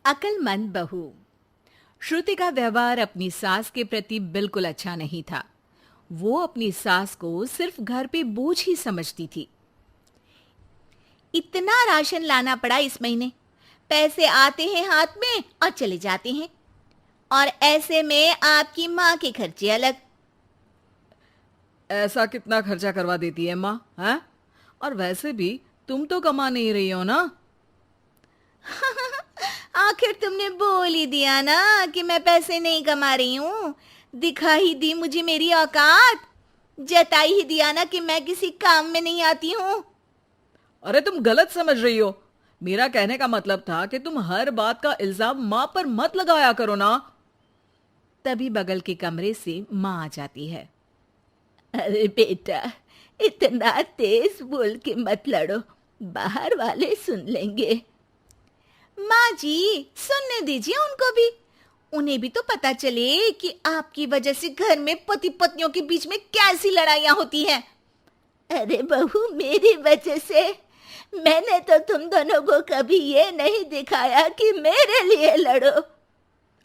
अक्लमंद बहू। श्रुति का व्यवहार अपनी सास के प्रति बिल्कुल अच्छा नहीं था। वो अपनी सास को सिर्फ घर पे बोझ ही समझती थी। इतना राशन लाना पड़ा इस महीने, पैसे आते हैं हाथ में और चले जाते हैं, और ऐसे में आपकी माँ के खर्चे अलग। ऐसा कितना खर्चा करवा देती है माँ, हैं? और वैसे भी तुम तो कमा नहीं रही हो ना। आखिर तुमने बोल ही दिया ना कि मैं पैसे नहीं कमा रही हूँ। दिखा ही दी मुझे मेरी औकात। जता ही दिया ना कि मैं किसी काम में नहीं आती हूँ। अरे तुम गलत समझ रही हो। मेरा कहने का मतलब था कि तुम हर बात का इल्जाम माँ पर मत लगाया करो ना। तभी बगल के कमरे से माँ आ जाती है। अरे बेटा, इतना तेज बोल के मत लड़ो, बाहर वाले सुन लेंगे। माँ जी, सुनने दीजिए उनको भी। उन्हें भी तो पता चले कि आपकी वजह से घर में पति पत्नियों के बीच में कैसी लड़ाइयाँ होती हैं। अरे बहू, मेरी वजह से? मैंने तो तुम दोनों को कभी ये नहीं दिखाया कि मेरे लिए लड़ो।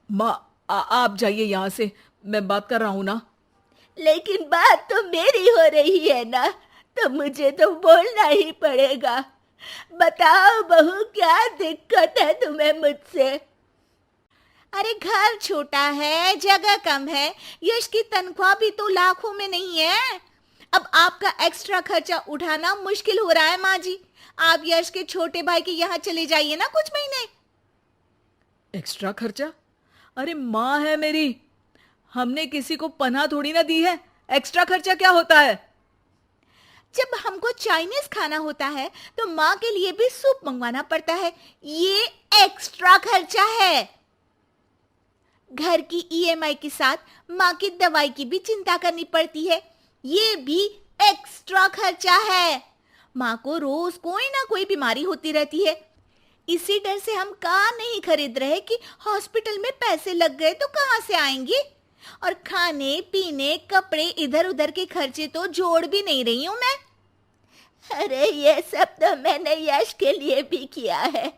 माँ, आप जाइए यहाँ से, मैं बात कर रहा हूँ ना। लेकिन बात तो मेरी हो रही है ना, तो मुझे तो बोलना ही पड़ेगा। बताओ बहू, क्या दिक्कत है तुम्हें मुझसे? अरे घर छोटा है, जगह कम है, यश की तनख्वाह भी तो लाखों में नहीं है। अब आपका एक्स्ट्रा खर्चा उठाना मुश्किल हो रहा है माँ जी। आप यश के छोटे भाई के यहाँ चले जाइए ना कुछ महीने। एक्स्ट्रा खर्चा? अरे माँ है मेरी, हमने किसी को पनाह थोड़ी ना दी है। एक्स्ट्रा खर्चा क्या होता है? जब हमको चाइनीज खाना होता है तो माँ के लिए भी सूप मंगवाना पड़ता है। ये एक्स्ट्रा खर्चा है। घर की ईएमआई के साथ माँ की दवाई की भी चिंता करनी पड़ती है। ये भी एक्स्ट्रा खर्चा है। माँ को रोज कोई ना कोई बीमारी होती रहती है। इसी डर से हम कार नहीं खरीद रहे कि हॉस्पिटल में पैसे लग गए तो कहाँ से आएंगे। और खाने पीने कपड़े इधर उधर के खर्चे तो जोड़ भी नहीं रही हूँ मैं। अरे ये सब तो मैंने यश के लिए भी किया है।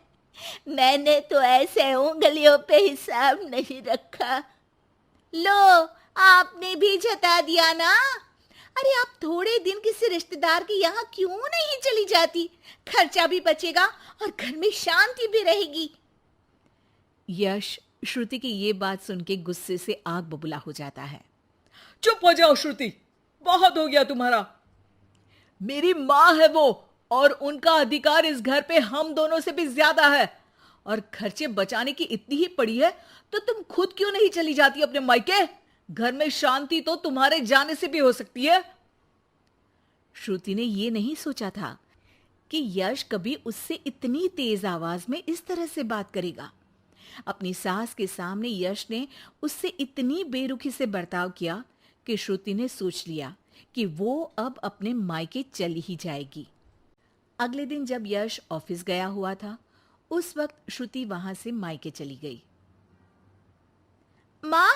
मैंने तो ऐसे उंगलियों पे हिसाब नहीं रखा। लो, आपने भी जता दिया ना। अरे आप थोड़े दिन किसी रिश्तेदार के यहाँ क्यों नहीं चली जाती? खर्चा भी बचेगा और घर में शांति भी रहेगी। यश श्रुति की ये बात सुन के गुस्से से आग बबूला हो जाता है। चुप हो जाओ श्रुति, बहुत हो गया तुम्हारा। मेरी माँ है वो, और उनका अधिकार इस घर पे हम दोनों से भी ज्यादा है। और खर्चे बचाने की इतनी ही पड़ी है तो तुम खुद क्यों नहीं चली जाती अपने मायके? घर में शांति तो तुम्हारे जाने से भी हो सकती है। श्रुति ने ये नहीं सोचा था कि यश कभी उससे इतनी तेज आवाज में इस तरह से बात करेगा। अपनी सास के सामने यश ने उससे इतनी बेरुखी से बर्ताव किया कि श्रुति ने सोच लिया कि वो अब अपने मायके चली ही जाएगी। अगले दिन जब यश ऑफिस गया हुआ था, उस वक्त श्रुति वहां से मायके चली गई। माँ,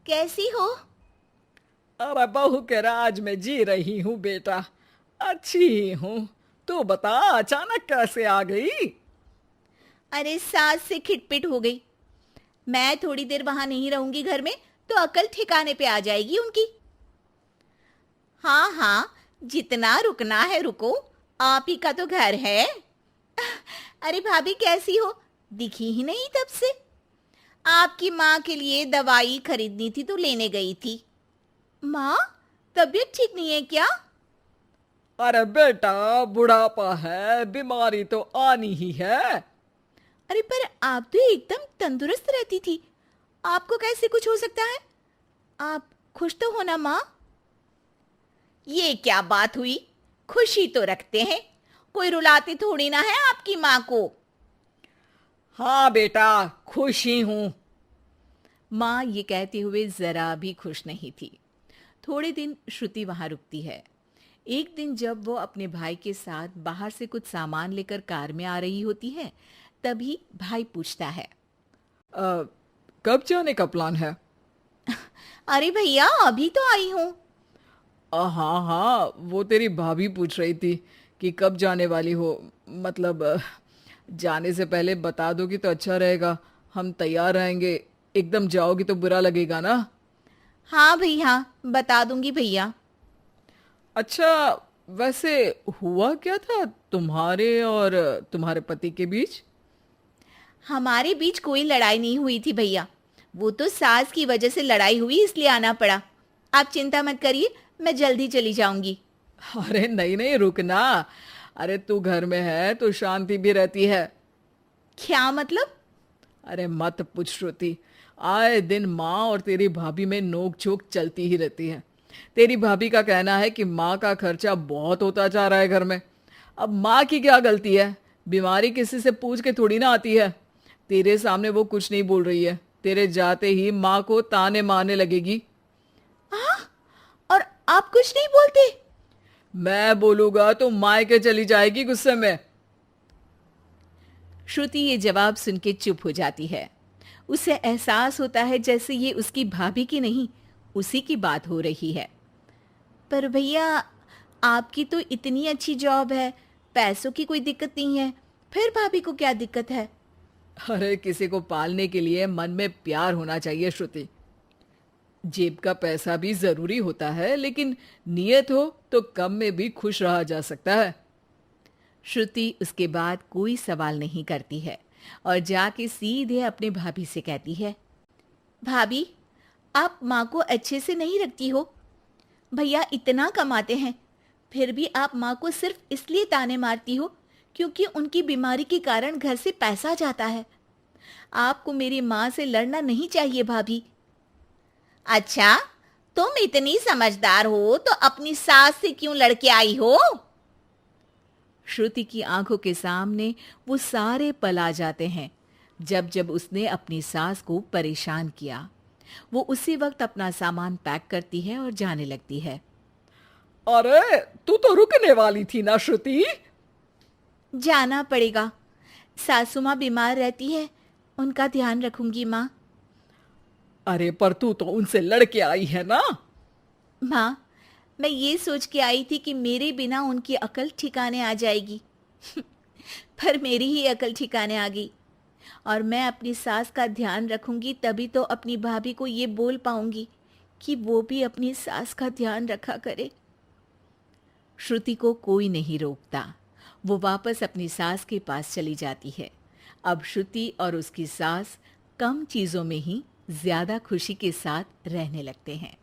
कैसी हो? अरे बहू के राज में जी रही हूँ बेटा, अच्छी ही हूँ। तू बता, अचानक कैसे आ गई? अरे सास से खिटपिट हो गई। मैं थोड़ी देर वहां नहीं रहूंगी घर में तो अकल ठिकाने पे आ जाएगी उनकी। हाँ हाँ, जितना रुकना है रुको, आप ही का तो घर है। अरे भाभी कैसी हो? दिखी ही नहीं तब से। आपकी माँ के लिए दवाई खरीदनी थी तो लेने गई थी। माँ, तबीयत ठीक नहीं है क्या? अरे बेटा, बुढ़ापा है, बीमारी तो आनी ही है। अरे पर आप तो एकदम तंदुरुस्त रहती थी, आपको कैसे कुछ हो सकता है? आप खुश तो हो ना माँ? ये क्या बात हुई? खुशी तो रखते हैं, कोई रुलाते थोड़ी ना है आपकी माँ को। हाँ बेटा, खुश ही हूँ। माँ ये कहते हुए जरा भी खुश नहीं थी। थोड़े दिन श्रुति वहां रुकती है। एक दिन जब वो अपने भाई के साथ बाहर से कुछ सामान लेकर कार में आ रही होती है, तभी भाई पूछता है, कब जाने का प्लान है? अरे भैया, अभी तो आई हूँ। हाँ हाँ, वो तेरी भाभी पूछ रही थी कि कब जाने वाली हो। मतलब जाने से पहले बता दोगी तो अच्छा रहेगा, हम तैयार रहेंगे। एकदम जाओगी तो बुरा लगेगा ना। हाँ भैया, बता दूंगी भैया। अच्छा, वैसे हुआ क्या था तुम्हारे और तुम्हारे पति के बीच? हमारे बीच कोई लड़ाई नहीं हुई थी भैया। वो तो सास की वजह से लड़ाई हुई, इसलिए आना पड़ा। आप चिंता मत करिए, मैं जल्दी चली जाऊंगी। अरे नहीं नहीं, रुकना। अरे तू घर में है तो शांति भी रहती है। क्या मतलब? अरे मत पूछ श्रुति, आए दिन माँ और तेरी भाभी में नोक झोंक चलती ही रहती है। तेरी भाभी का कहना है कि माँ का खर्चा बहुत होता जा रहा है घर में। अब माँ की क्या गलती है? बीमारी किसी से पूछ के थोड़ी ना आती है। तेरे सामने वो कुछ नहीं बोल रही है, तेरे जाते ही माँ को ताने मारने लगेगी। और आप कुछ नहीं बोलते? मैं बोलूंगा तो मायके चली जाएगी गुस्से में। श्रुति ये जवाब सुन के चुप हो जाती है। उसे एहसास होता है जैसे ये उसकी भाभी की नहीं, उसी की बात हो रही है। पर भैया, आपकी तो इतनी अच्छी जॉब है, पैसों की कोई दिक्कत नहीं है, फिर भाभी को क्या दिक्कत है? अरे किसी को पालने के लिए मन में प्यार होना चाहिए श्रुति। जेब का पैसा भी जरूरी होता है, लेकिन नियत हो तो कम में भी खुश रहा जा सकता है। श्रुति उसके बाद कोई सवाल नहीं करती है और जाके सीधे अपने भाभी से कहती है, भाभी, आप माँ को अच्छे से नहीं रखती हो। भैया इतना कमाते हैं, फिर भी आप माँ को सिर्फ इसलिए ताने मारती हो क्योंकि उनकी बीमारी के कारण घर से पैसा जाता है। आपको मेरी माँ से लड़ना नहीं चाहिए भाभी। अच्छा, तुम इतनी समझदार हो तो अपनी सास से क्यों लड़के आई हो? श्रुति की आंखों के सामने वो सारे पल आ जाते हैं जब जब उसने अपनी सास को परेशान किया। वो उसी वक्त अपना सामान पैक करती है और जाने लगती है। अरे तू तो रुकने वाली थी ना श्रुति। जाना पड़ेगा, सासू माँ बीमार रहती है, उनका ध्यान रखूंगी माँ। अरे पर तू तो उनसे लड़के आई है ना। माँ, मैं ये सोच के आई थी कि मेरे बिना उनकी अकल ठिकाने आ जाएगी पर मेरी ही अकल ठिकाने आ गई। और मैं अपनी सास का ध्यान रखूंगी तभी तो अपनी भाभी को ये बोल पाऊंगी कि वो भी अपनी सास का ध्यान रखा करे। श्रुति को कोई नहीं रोकता। वो वापस अपनी सास के पास चली जाती है। अब श्रुति और उसकी सास कम चीज़ों में ही ज़्यादा खुशी के साथ रहने लगते हैं।